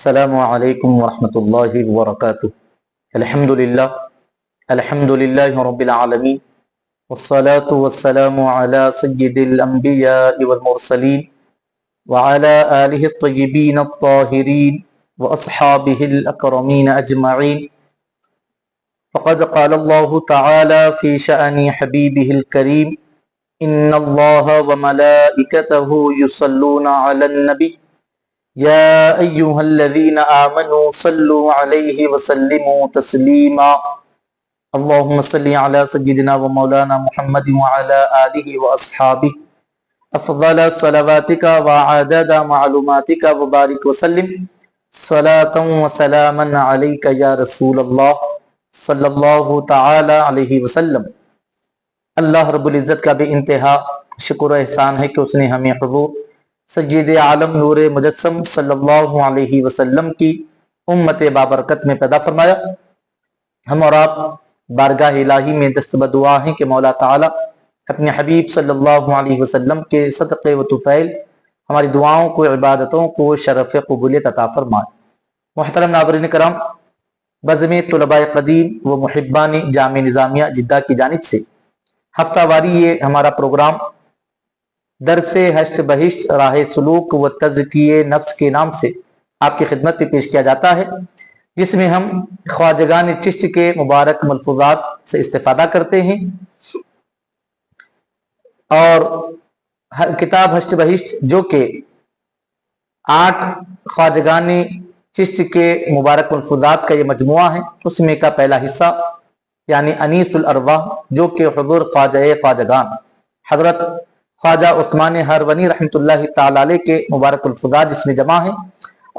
السلام علیکم ورحمۃ اللہ وبرکاتہ۔ الحمد للہ رب العالمین، والصلاة والسلام علی سید الانبیاء والمرسلین وعلی آلہ الطیبین الطاہرین واصحابہ الاکرمین اجمعین۔ فقد قال اللہ تعالی فی شأن حبیبہ الکریم، ان اللہ وملائکتہ یصلون علی النبی یا ایہا الذین آمنوا صلوا علیہ وسلموا تسلیما۔ اللہم صلی علی سیدنا و مولانا محمد وعلی آلہ واصحابہ افضل صلواتک وعدد معلوماتک وبارک وسلم صلاۃ وسلاما علیک یا رسول اللہ صلی اللہ تعالی علیہ وسلم۔ اللہ رب العزت کا بے انتہا شکر و احسان ہے کہ اس نے ہمیں حضور سید عالم نور مجسم صلی اللہ علیہ وسلم کی امت بابرکت میں پیدا فرمایا۔ ہم اور آپ بارگاہ الہی میں دست بدعا ہیں کہ مولا تعالی اپنے حبیب صلی اللہ علیہ وسلم کے صدقے و طفیل ہماری دعاؤں کو، عبادتوں کو شرف قبولیت عطا فرمائے۔ محترم ناظرین کرام، بزم طلباء قدیم و محبان جامع نظامیہ جدہ کی جانب سے ہفتہ واری یہ ہمارا پروگرام درس ہشت بہشت راہ سلوک و تزکیہ نفس کے نام سے آپ کی خدمت میں پیش کیا جاتا ہے، جس میں ہم خواجگان چشت کے مبارک ملفوظات سے استفادہ کرتے ہیں اور کتاب ہشت بہشت جو کہ 8 خواجگان چشت کے مبارک ملفوظات کا یہ مجموعہ ہے، اس میں کا پہلا حصہ یعنی انیس الارواح جو کہ حضور خواجہ خواجگان حضرت خواجہ عثمان ہرونی رحمۃ اللہ تعالی علیہ کے مبارک ملفوظات جس میں جمع ہیں،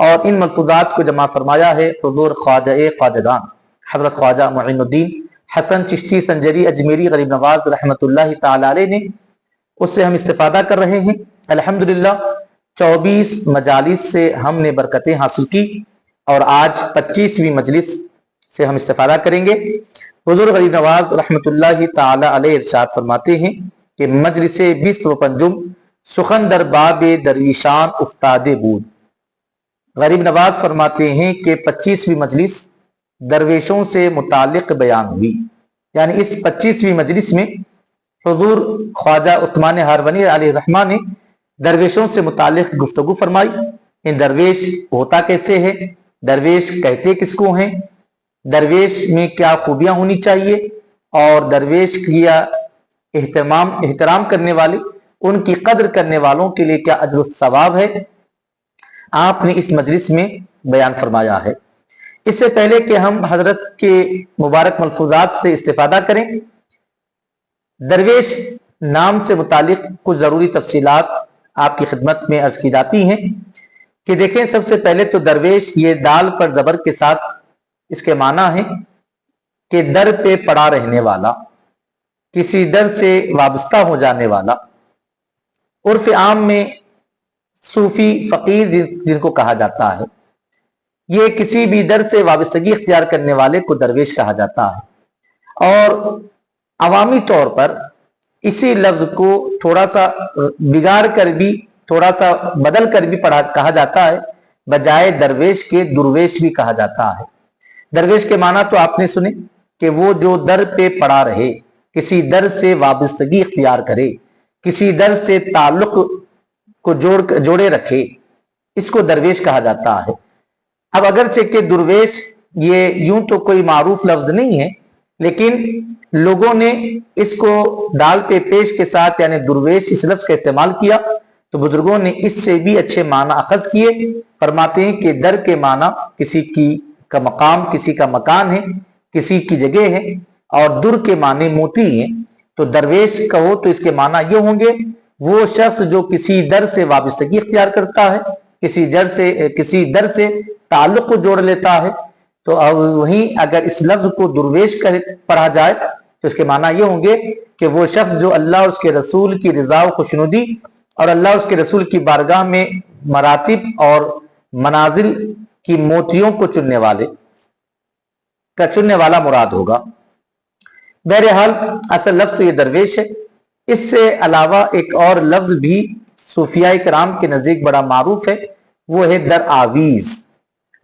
اور ان ملفوظات کو جمع فرمایا ہے حضور خواجہ خواجگان حضرت خواجہ معین الدین حسن چشتی سنجری اجمیری غریب نواز رحمۃ اللہ تعالی علیہ نے، اس سے ہم استفادہ کر رہے ہیں۔ الحمدللہ 24 مجالس سے ہم نے برکتیں حاصل کی اور آج 25ویں مجلس سے ہم استفادہ کریں گے۔ حضور غریب نواز رحمۃ اللہ تعالی علیہ ارشاد فرماتے ہیں کہ مجلس بیست و پنجم سخن در باب درویشان افتاد بود۔ غریب نواز فرماتے ہیں کہ 25ویں مجلس درویشوں سے متعلق بیان ہوئی، یعنی اس 25ویں مجلس میں حضور خواجہ عثمان ہرونی علیہ الرحمہ نے درویشوں سے متعلق گفتگو فرمائی۔ ان درویش ہوتا کیسے ہے، درویش کہتے کس کو ہیں، درویش میں کیا خوبیاں ہونی چاہیے، اور درویش کیا احترام کرنے والے، ان کی قدر کرنے والوں کے لیے کیا اجر و ثواب ہے، آپ نے اس مجلس میں بیان فرمایا ہے۔ اس سے پہلے کہ ہم حضرت کے مبارک ملفوظات سے استفادہ کریں، درویش نام سے متعلق کچھ ضروری تفصیلات آپ کی خدمت میں عرض کی جاتی ہیں کہ دیکھیں، سب سے پہلے تو درویش یہ دال پر زبر کے ساتھ اس کے معنی ہے کہ در پہ پڑا رہنے والا، کسی در سے وابستہ ہو جانے والا۔ عرف عام میں صوفی فقیر جن کو کہا جاتا ہے، یہ کسی بھی در سے وابستگی اختیار کرنے والے کو درویش کہا جاتا ہے، اور عوامی طور پر اسی لفظ کو تھوڑا سا بگاڑ کر بھی، تھوڑا سا بدل کر بھی کہا جاتا ہے، بجائے درویش کے درویش بھی کہا جاتا ہے۔ درویش کے معنی تو آپ نے سنے کہ وہ جو در پہ پڑا رہے، کسی در سے وابستگی اختیار کرے، کسی در سے تعلق کو جوڑے رکھے، اس کو درویش کہا جاتا ہے۔ اب اگرچہ کہ درویش یہ یوں تو کوئی معروف لفظ نہیں ہے، لیکن لوگوں نے اس کو دال پہ پیش کے ساتھ یعنی درویش اس لفظ کا استعمال کیا، تو بزرگوں نے اس سے بھی اچھے معنی اخذ کیے۔ فرماتے ہیں کہ در کے معنی کسی کا مقام، کسی کا مکان ہے، کسی کی جگہ ہے، اور در کے معنی موتی ہیں، تو درویش کہو تو اس کے معنی یہ ہوں گے وہ شخص جو کسی در سے وابستگی اختیار کرتا ہے، کسی در سے تعلق کو جوڑ لیتا ہے۔ تو وہیں اگر اس لفظ کو درویش پڑھا جائے تو اس کے معنی یہ ہوں گے کہ وہ شخص جو اللہ اور اس کے رسول کی رضا و خوشنودی اور اللہ اور اس کے رسول کی بارگاہ میں مراتب اور منازل کی موتیوں کو چننے والا مراد ہوگا۔ بہرحال اصل لفظ تو یہ درویش ہے۔ اس سے علاوہ ایک اور لفظ بھی صوفیاء کرام کے نزدیک بڑا معروف ہے، وہ ہے در آویز۔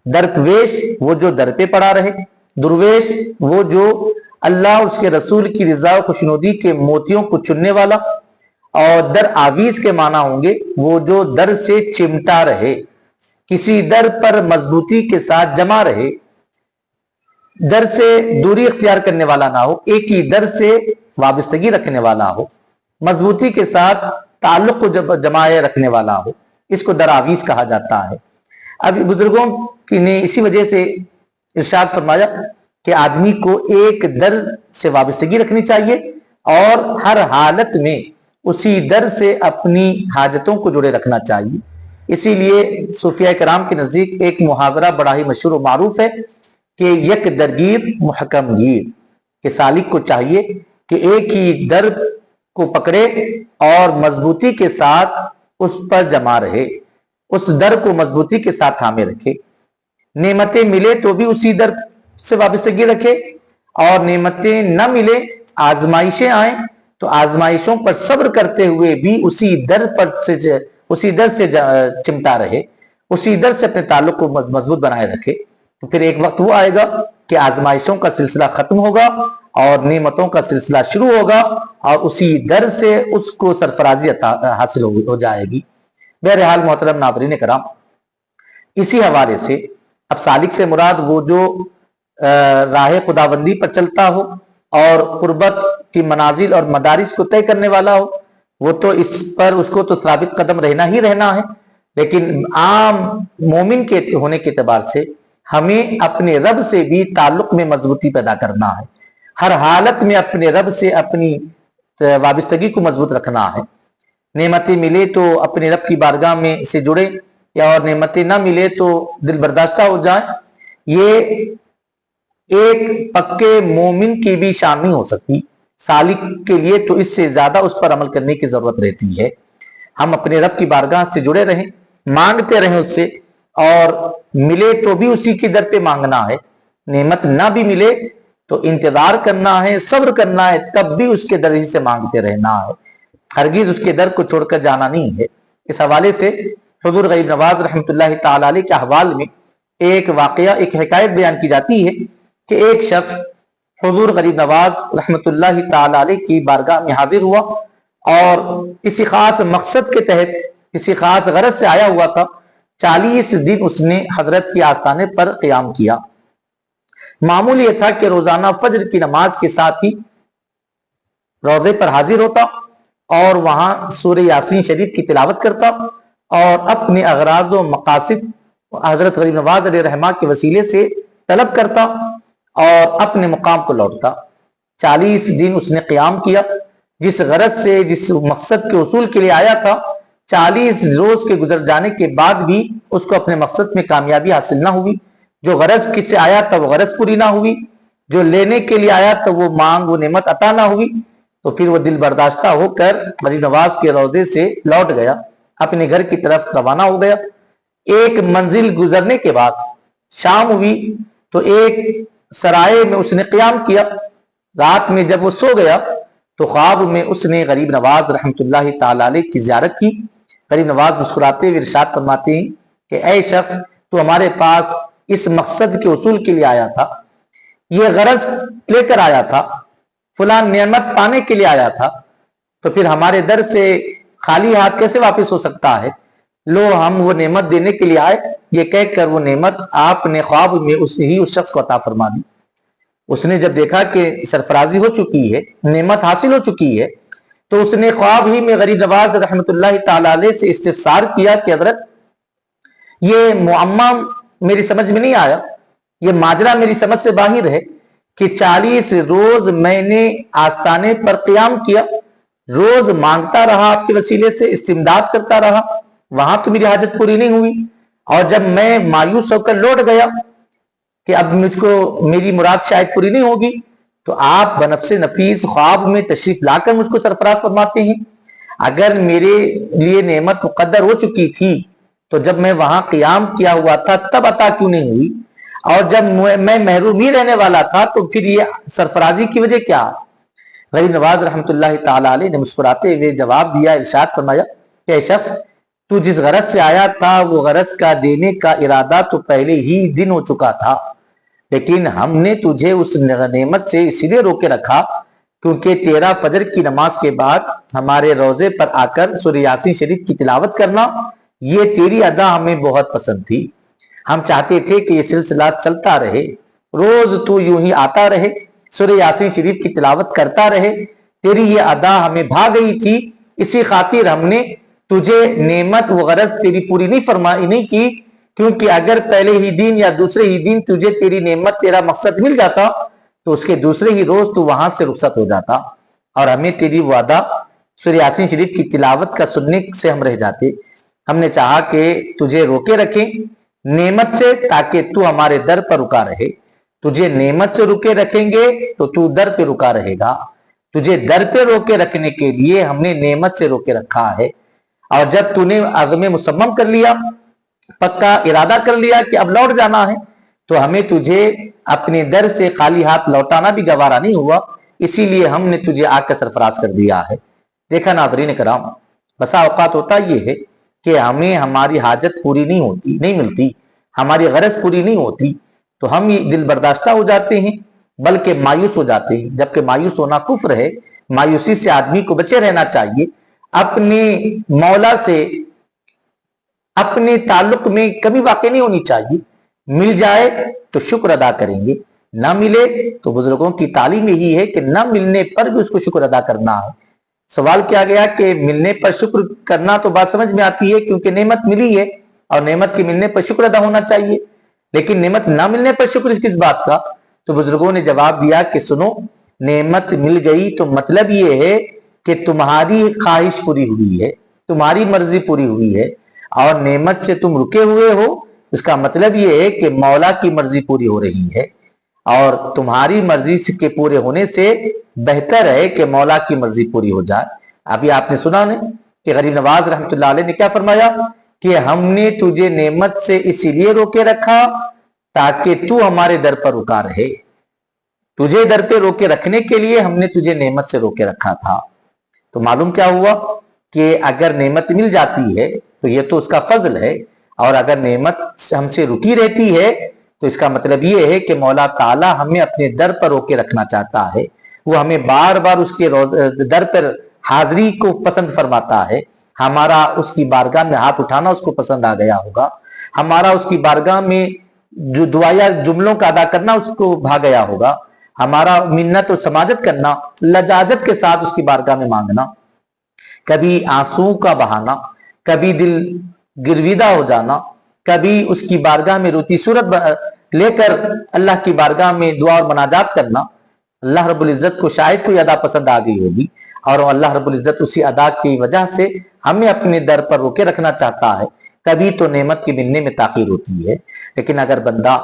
दरवेश वो जो दर पे पड़ा रहे, दुर्वेश वो जो अल्लाह उसके रसूल की रजा खुशनुदी के मोतियों को चुनने वाला, और दर आवीज के माना होंगे वो जो दर से चिमटा रहे, किसी दर पर मजबूती के साथ जमा रहे, दर से दूरी इख्तियार करने वाला ना हो, एक ही दर से वाबस्तगी रखने वाला हो, मजबूती के साथ ताल्लुक को जमाए रखने वाला हो, इसको दर आवीज कहा जाता है। अब बुजुर्गों की ने इसी वजह से इरशाद फरमाया कि आदमी को एक दर से वाबस्तगी रखनी चाहिए और हर हालत में उसी दर से अपनी हाजतों को जुड़े रखना चाहिए। इसीलिए सूफिया कराम के नजदीक एक मुहावरा बड़ा ही मशहूर और मारूफ है कि यक दरगीर मुहकम गीर, कि सालिक को चाहिए कि एक ही दर को पकड़े और मजबूती के साथ उस पर जमा रहे, उस दर को मजबूती के साथ थामे रखे। नेमतें मिले तो भी उसी दर से वाबस्तगी रखे, और नेमतें न मिले, आजमाइशें आए तो आजमाइशों पर सब्र करते हुए भी उसी दर से चिमटा रहे, उसी दर से अपने ताल्लुक को मजबूत बनाए रखे। तो फिर एक वक्त वो आएगा कि आजमाइशों का सिलसिला खत्म होगा और नेमतों का सिलसिला शुरू होगा और उसी दर से उसको सरफराजी हासिल हो जाएगी। बहरहाल मोहतरम नाज़रीन कराम, इसी हवाले से अब सालिक से मुराद वो जो राह खुदाबंदी पर चलता हो और कुर्बत की मनाजिल और मदारिस को तय करने वाला हो, वो तो इस पर उसको तो साबित कदम रहना ही रहना है। लेकिन आम मोमिन के होने के एतबार से हमें अपने रब से भी ताल्लुक में मजबूती पैदा करना है, हर हालत में अपने रब से अपनी वाबस्तगी को मजबूत रखना है। नेमतें मिले तो अपने रब की बारगाह में से जुड़े, या और नेमतें ना मिले तो दिल बर्दाश्ता हो जाए। ये एक पक्के मोमिन की भी शान नहीं हो सकती। सालिक के लिए तो इससे ज्यादा उस पर अमल करने की जरूरत रहती है। हम अपने रब की बारगाह से जुड़े रहें, मांगते रहें उससे, और मिले तो भी उसी की दर पे मांगना है, नेमत ना भी मिले तो इंतजार करना है, सब्र करना है, तब भी उसके दर ही से मांगते रहना है, हरगिज उसके दर को छोड़कर जाना नहीं है। इस हवाले से हुजूर गरीब नवाज रहमतुल्लाह ताला अलैह के अहवाल में एक वाकया, एक हिकायत बयान की जाती है कि एक शख्स हुजूर गरीब नवाज रहमतुल्लाह ताला अलैह की बारगाह में हाजिर हुआ और किसी खास मकसद के तहत, किसी खास गरज से आया हुआ था। 40 दिन उसने हजरत के आस्थाने पर क़याम किया। मामूल यह था कि रोजाना फजर की नमाज के साथ ही रोजे पर हाजिर होता और वहां सूरह यासीन शरीफ की तिलावत करता और अपने अगराज व मकासिद हजरत गरीब नवाज अलैहि रहमा के वसीले से तलब करता और अपने मुकाम को लौटता। 40 दिन उसने क़याम किया, जिस गरज से, जिस मकसद के उसूल के लिए आया था। 40 रोज के गुजर जाने के बाद भी उसको अपने मकसद में कामयाबी हासिल ना हुई। जो गरज किससे आया था वो गरज पूरी ना हुई, जो लेने के लिए आया था वो मांग, वो नेमत अता ना हुई। तो फिर वो दिल बर्दाश्ता होकर गरीब नवाज के रोजे से लौट गया, अपने घर की तरफ रवाना हो गया। एक मंजिल गुजरने के बाद शाम हुई तो एक सराय में उसने क़याम किया। रात में जब वो सो गया तो ख्वाब में उसने गरीब नवाज रहमतुल्लाह ताला अलैह की ज़ियारत की। गरीब नवाज मुस्कुराते हुए इरशाद फरमाते हैं कि ऐ शख्स, तू हमारे पास इस मकसद के उसूल के लिए आया था, ये गरज लेकर आया था, फलां नेमत पाने के लिए आया था, तो फिर हमारे दर से खाली हाथ कैसे वापस हो सकता है? लो, हम वो नेमत देने के लिए आए। ये कहकर वो नेमत आपने ख्वाब में उस शख्स को अता फरमा दी। उसने जब देखा कि सरफराजी हो चुकी है, नेमत हासिल हो चुकी है, तो उसने ख्वाब ही में गरीब नवाज रहमतुल्लाह ताला अलैह से इस्तिफसार किया कि हज़रत, ये मुअम्मा मेरी समझ में नहीं आया, ये माजरा मेरी समझ से बाहर है कि 40 रोज मैंने आस्थाने पर क़याम किया, रोज मांगता रहा आपके वसीले से, इस्तिमदाद करता रहा, वहां तो मेरी हाजत पूरी नहीं हुई। और जब मैं मायूस होकर लौट गया कि अब मुझको मेरी मुराद शायद पूरी नहीं होगी, तो आप बनफ्से नफीस ख्वाब में तशरीफ लाकर मुझको सरफराज फरमाते हैं। अगर मेरे लिए नेमत मुकद्दर हो चुकी थी तो जब मैं वहां क़याम किया हुआ था तब अता क्यों नहीं हुई? और जब मैं महरूम ही रहने वाला था तो फिर ये सरफराजी की वजह क्या? गरीब नवाज रहमतुल्लाह ताला अलैह ने मुस्कुराते हुए जवाब दिया, इरशाद फरमाया कि ऐ शख्स, तू जिस गरज से आया था वो गरज का देने का इरादा तो पहले ही दिन हो चुका था, लेकिन हमने तुझे उस नेमत से इसलिए रोके रखा क्योंकि तेरा फजर की नमाज के बाद हमारे रोजे पर आकर सूरह यासीन शरीफ की तिलावत करना, ये तेरी अदा हमें बहुत पसंद थी। हम चाहते थे कि ये सिलसिला चलता रहे, रोज तू यूं ही आता रहे, सूरह यासीन शरीफ की तिलावत करता रहे। तेरी ये अदा हमें भा गई थी, इसी खातिर हमने तुझे नेमत व गरज तेरी पूरी नहीं की, क्योंकि अगर पहले ही दिन या दूसरे ही दिन तुझे तेरी नेमत तेरा मकसद मिल जाता तो उसके दूसरे ही रोज तू वहां से रुखसत हो जाता और हमें तेरी वादा सूरह यासीन शरीफ की तिलावत का सुनने से हम रह जाते। हमने चाहा कि तुझे रोके रखें नेमत से ताकि तू हमारे दर पर रुका रहे। तुझे नेमत से रुके रखेंगे तो तू दर पे रुका रहेगा। तुझे दर पे रोके रखने के लिए हमने नेमत से रोके रखा है। और जब तूने अज़्म मुसम्मम कर लिया, पक्का इरादा कर लिया कि अब लौट जाना है, तो हमें तुझे अपने दर से खाली हाथ लौटाना भी गवारा नहीं हुआ, इसीलिए हमने तुझे आकर सरफराज कर दिया है। देखा नाज़रीन कराम, बसा औकात होता ये है कि हमें हमारी हाजत पूरी नहीं मिलती, हमारी गरज पूरी नहीं होती, तो हम ये दिल बर्दाश्ता हो जाते हैं, बल्कि मायूस हो जाते हैं। जबकि मायूस होना कुफ्र है। मायूसी से आदमी को बचे रहना चाहिए। अपने मौला से अपने ताल्लुक में कभी वाक़ई नहीं होनी चाहिए। मिल जाए तो शुक्र अदा करेंगे, ना मिले तो बुजुर्गों की तालीम यही है कि ना मिलने पर भी उसको शुक्र अदा करना है। सवाल किया गया कि मिलने पर शुक्र करना, तो बात समझ में आती है क्योंकि नेमत मिली है और नेमत के मिलने पर शुक्र अदा होना चाहिए, लेकिन नेमत ना मिलने पर शुक्र किस बात का? तो बुजुर्गों ने जवाब दिया कि सुनो, नेमत मिल गई तो मतलब ये है कि तुम्हारी ख्वाहिश पूरी हुई है, तुम्हारी मर्जी पूरी हुई है, और नेमत से तुम रुके हुए हो, इसका मतलब ये है कि मौला की मर्जी पूरी हो रही है। और तुम्हारी मर्जी के पूरे होने से बेहतर है कि मौला की मर्जी पूरी हो जाए। अभी आपने सुना नहीं कि गरीब नवाज रहमतुल्लाह अलैह ने क्या फरमाया कि हमने तुझे नेमत से इसीलिए रोके रखा ताकि तू हमारे दर पर रुका रहे। तुझे दर पे रोके रखने के लिए हमने तुझे नेमत से रोके रखा था। तो मालूम क्या हुआ कि अगर नेमत मिल जाती है तो ये तो उसका फजल है, और अगर नेमत हमसे रुकी रहती है तो इसका मतलब ये है कि मौला ताला हमें अपने दर पर रोके रखना चाहता है। वो हमें बार बार उसके दर पर हाजिरी को पसंद फरमाता है। हमारा उसकी बारगाह में हाथ उठाना उसको पसंद आ गया होगा, हमारा उसकी बारगाह में जो दुआया जुमलों का अदा करना उसको भा गया होगा, हमारा मिन्नत और समाजत करना, लजाजत के साथ उसकी बारगाह में मांगना, कभी आंसू का बहाना, कभी दिल गिरविदा हो जाना, कभी उसकी बारगाह में रोती सूरत लेकर अल्लाह की बारगाह में दुआ और मनाजात करना। अल्लाह रब्बुल इज्जत को शायद कोई अदा पसंद आ गई होगी और अल्लाह रब्बुल इज्जत उसी अदा की वजह से हमें अपने दर पर रोके रखना चाहता है। कभी तो नेमत के मिलने में ताखीर होती है, लेकिन अगर बंदा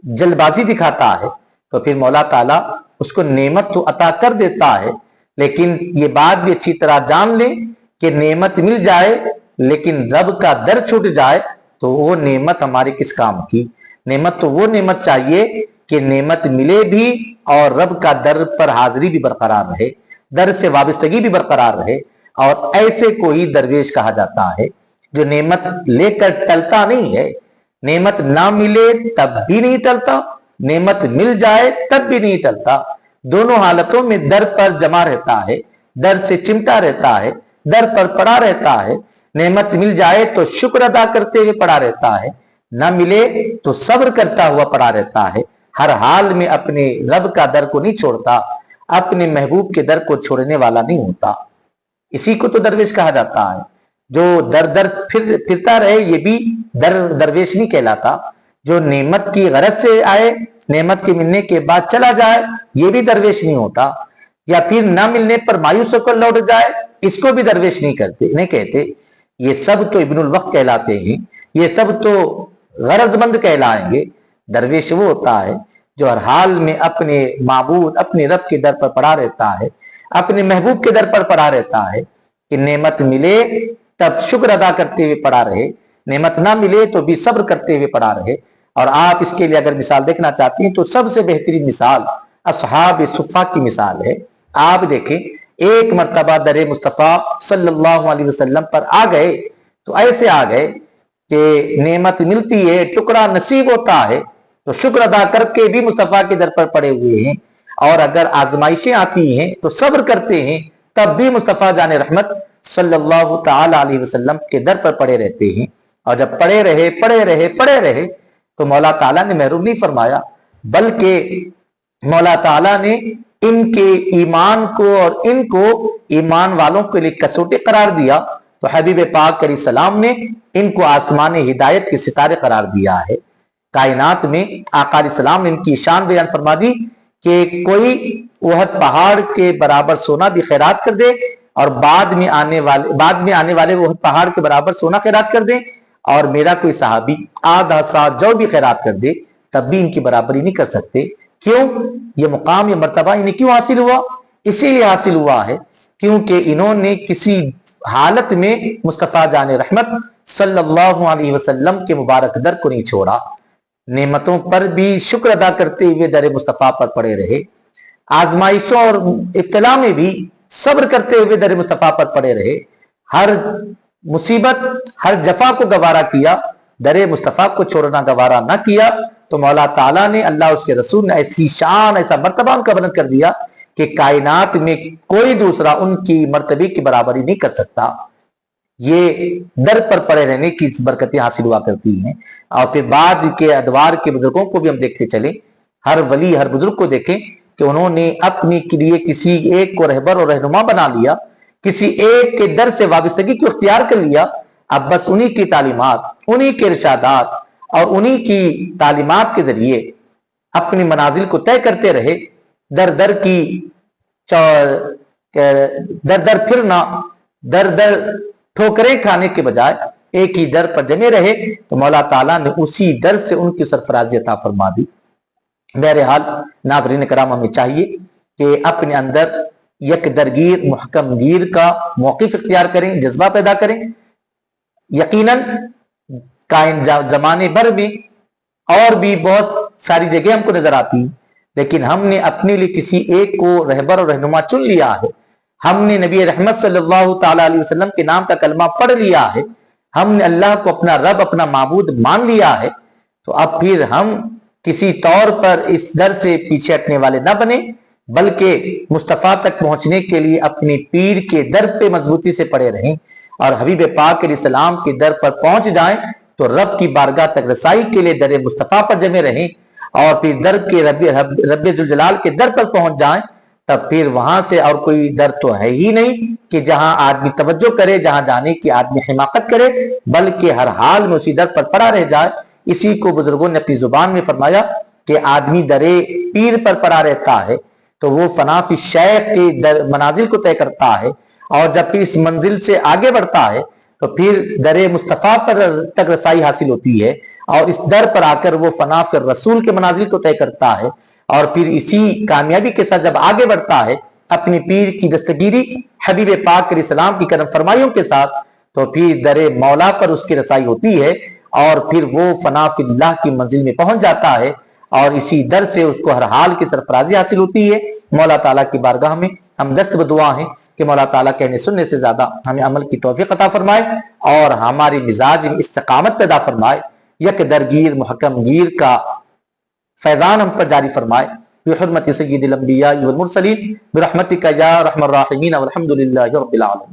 जल्दबाजी दिखाता है तो फिर मौला ताला उसको नेमत तो अता कर देता है, लेकिन ये बात भी अच्छी तरह जान ले कि नेमत मिल जाए लेकिन रब का दर छूट जाए तो वो नेमत हमारे किस काम की? नेमत तो वो नेमत चाहिए कि नेमत मिले भी और रब का दर पर हाजिरी भी बरकरार रहे, दर से वाबस्तगी भी बरकरार रहे। और ऐसे को ही दरवेश कहा जाता है जो नेमत लेकर टलता नहीं है। नेमत ना मिले तब भी नहीं टलता, नेमत मिल जाए तब भी नहीं टलता। दोनों हालतों में दर पर जमा रहता है, दर से चिमटा रहता है, दर पर पड़ा रहता है। नेमत मिल जाए तो शुक्र अदा करते हुए पड़ा रहता है, ना मिले तो सब्र करता हुआ पड़ा रहता है। हर हाल में अपने रब का दर को नहीं छोड़ता, अपने महबूब के दर को छोड़ने वाला नहीं होता। इसी को तो दरवेश कहा जाता है। जो दर दर फिरता रहे ये भी दरवेश नहीं कहलाता। जो नेमत की गरज से आए, नेमत के मिलने के बाद चला जाए, ये भी दरवेश नहीं होता। या फिर ना मिलने पर मायूस होकर लौट जाए, इसको भी दरवेश नहीं कहते। ये सब तो इब्नुल वक्त कहलाते हैं, ये सब तो गरजमंद कहलाएंगे। दरवेश वो होता है जो हर हाल में अपने माबूद, अपने रब के दर पर पड़ा रहता है, अपने महबूब के दर पर पड़ा रहता है कि नेमत मिले तब शुक्र अदा करते हुए पड़ा रहे, नेमत ना मिले तो भी सब्र करते हुए पड़ा रहे। और आप इसके लिए अगर मिसाल देखना चाहती हैं तो सबसे बेहतरीन मिसाल अस्हाब सुफ़ा की मिसाल है। आप देखें ایک مرتبہ در مصطفیٰ صلی اللہ علیہ وسلم پر آ گئے تو ایسے آ گئے کہ نعمت ملتی ہے، ٹکڑا نصیب ہوتا ہے تو شکر ادا کر کے بھی مصطفیٰ کے در پر پڑے ہوئے ہیں، اور اگر آزمائشیں آتی ہیں تو صبر کرتے ہیں تب بھی مصطفیٰ جان رحمت صلی اللہ تعالی علیہ وسلم کے در پر پڑے رہتے ہیں۔ اور جب پڑے رہے تو مولا تعالیٰ نے محروم نہیں فرمایا، بلکہ مولا تعالیٰ نے ان کے ایمان کو اور ان کو ایمان والوں کے لیے کسوٹی قرار دیا، تو حبیب پاک علیہ السلام نے ان کو آسمان ہدایت کے ستارے قرار دیا ہے۔ کائنات میں آقا علیہ السلام نے ان کی شان بیان فرما دی کہ کوئی احد پہاڑ کے برابر سونا بھی خیرات کر دے اور بعد میں آنے والے احد پہاڑ کے برابر سونا خیرات کر دے، اور میرا کوئی صحابی آدھا سا جو بھی خیرات کر دے تب بھی ان کی برابری نہیں کر سکتے۔ کیوں؟ یہ مقام، یہ مرتبہ انہیں کیوں حاصل ہوا؟ اسی لیے حاصل ہوا ہے کیونکہ انہوں نے کسی حالت میں مصطفیٰ جان رحمت صلی اللہ علیہ وسلم کے مبارک در کو نہیں چھوڑا، نعمتوں پر بھی شکر ادا کرتے ہوئے در مصطفیٰ پر پڑے رہے، آزمائشوں اور ابتلا میں بھی صبر کرتے ہوئے در مصطفیٰ پر پڑے رہے، ہر مصیبت ہر جفا کو گوارا کیا، در مصطفیٰ کو چھوڑنا گوارا نہ کیا، تو مولا تعالیٰ نے، اللہ اس کے رسول نے ایسی شان، ایسا مرتبہ ان کا بلند کر دیا کہ کائنات میں کوئی دوسرا ان کی مرتبے کی برابری نہیں کر سکتا۔ یہ در پر پڑے رہنے کی برکتیں حاصل ہوا کرتی ہیں۔ اور پھر بعد کے ادوار کے بزرگوں کو بھی ہم دیکھتے چلیں، ہر ولی ہر بزرگ کو دیکھیں کہ انہوں نے اپنے کے لیے کسی ایک کو رہبر اور رہنما بنا لیا، کسی ایک کے در سے وابستگی کو اختیار کر لیا، اب بس انہی کی تعلیمات، انہی کے ارشادات اور انہی کی تعلیمات کے ذریعے اپنی منازل کو طے کرتے رہے، در در پھرنا، در ٹھوکریں کھانے کے بجائے ایک ہی در پر جمے رہے، تو مولا تعالیٰ نے اسی در سے ان کی سرفرازی عطا فرما دی۔ بہرحال ناظرین کرام، ہمیں چاہیے کہ اپنے اندر یک درگیر محکم گیر کا موقف اختیار کریں، جذبہ پیدا کریں۔ یقیناً کائن زمانے بھر میں اور بھی بہت ساری جگہ ہم کو نظر آتی ہیں، لیکن ہم نے اپنے لیے کسی ایک کو رہبر اور رہنما چن لیا ہے، ہم نے نبی رحمت صلی اللہ تعالی علیہ وسلم کے نام کا کلمہ پڑھ لیا ہے، ہم نے اللہ کو اپنا رب، اپنا معبود مان لیا ہے، تو اب پھر ہم کسی طور پر اس در سے پیچھے ہٹنے والے نہ بنے، بلکہ مصطفیٰ تک پہنچنے کے لیے اپنے پیر کے در پہ مضبوطی سے پڑے رہیں اور حبیب پاک علیہ السلام کے در پر پہنچ جائیں تو رب کی بارگاہ تک رسائی کے لیے در مصطفیٰ پر جمے رہیں، اور پھر در کے رب ذوالجلال کے در پر پہنچ جائیں، تب پھر وہاں سے اور کوئی در تو ہے ہی نہیں کہ جہاں آدمی توجہ کرے، جہاں جانے کی آدمی حماقت کرے، بلکہ ہر حال میں اسی در پر پڑا رہ جائے۔ اسی کو بزرگوں نے اپنی زبان میں فرمایا کہ آدمی در پیر پر پڑا رہتا ہے تو وہ فنا فی شیخ کے منازل کو طے کرتا ہے، اور جب پھر اس منزل سے آگے بڑھتا ہے تو پھر در مصطفیٰ پر تک رسائی حاصل ہوتی ہے، اور اس در پر آ کر وہ فنا فی رسول کے منازل کو طے کرتا ہے، اور پھر اسی کامیابی کے ساتھ جب آگے بڑھتا ہے اپنی پیر کی دستگیری حبیب پاک علیہ السلام کی کرم فرمائیوں کے ساتھ، تو پھر در مولا پر اس کی رسائی ہوتی ہے، اور پھر وہ فنا فی اللہ کی منزل میں پہنچ جاتا ہے، اور اسی در سے اس کو ہر حال کی سرفرازی حاصل ہوتی ہے۔ مولا تعالیٰ کی بارگاہ میں ہم دست بدعا ہیں کہ مولا تعالیٰ کہنے سننے سے زیادہ ہمیں عمل کی توفیق عطا فرمائے، اور ہماری مزاج میں استقامت پیدا فرمائے، یک درگیر محکم گیر کا فیضان ہم پر جاری فرمائے، بحرمت سید الانبیاء والمرسلین برحمتک یا ارحم الراحمین والحمد للہ رب العالمین۔